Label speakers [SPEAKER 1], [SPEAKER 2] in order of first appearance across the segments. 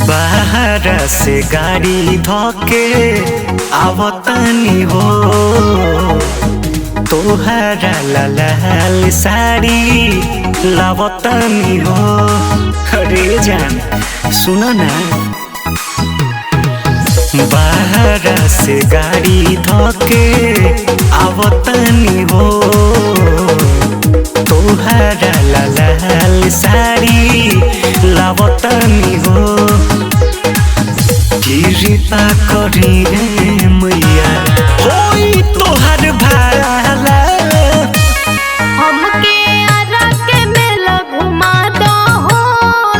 [SPEAKER 1] बाहर से गाड़ी धोके आवतनी हो, तोहरा लाल साड़ी लावतनी हो। अरे जान सुनो ना, बाहर से गाड़ी धोके आवतनी हो, तोहरा लाल साड़ी लावतनी हो। गिरता करी रे मैया होई तोहर भाला,
[SPEAKER 2] हमके आरा के मेला घुमा दो हो,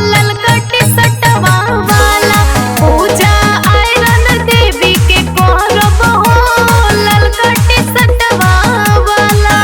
[SPEAKER 2] ललकटी सटवा वाला पूजा आयरन देवी के करब हो, ललकटी सटवा वाला।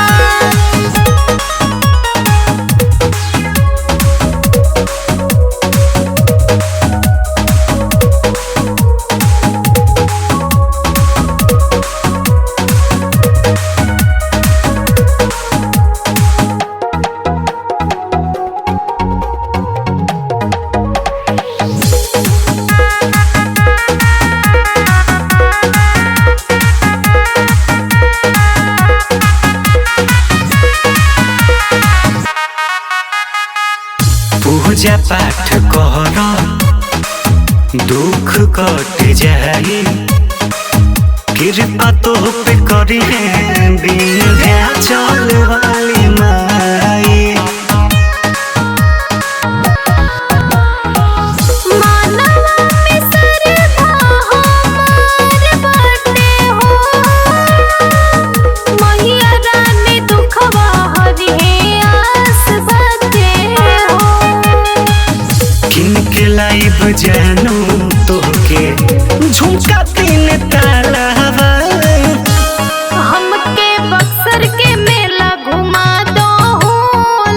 [SPEAKER 1] पूजा पाठ कर दुख कट जाई, कृपा तो पे करी है विंध्याचल वाली माई।
[SPEAKER 2] मानवा में श्रद्धा हमार बाटे हो, मैया रानी दुखवा हरिहे आस बाटे हो।
[SPEAKER 1] किनके लाइब जानू तोहके झुमका तीन तालाबा,
[SPEAKER 2] हमके बक्सर के मेला घुमा दो हो,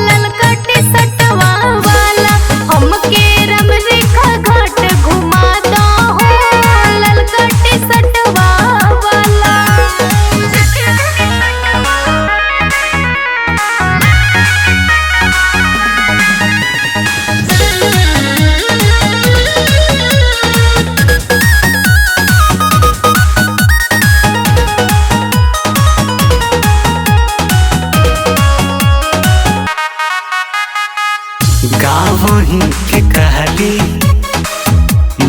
[SPEAKER 2] ललकटी सटवा वाला। हमके रमरेखा घाट घुमा दो हो, ललकटी सटवा वाला।
[SPEAKER 1] गावही के कहली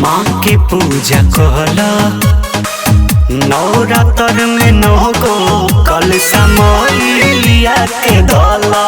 [SPEAKER 1] माँ के पूजा कहला, नवरात्र में 9 गो कलशा मैया के धला।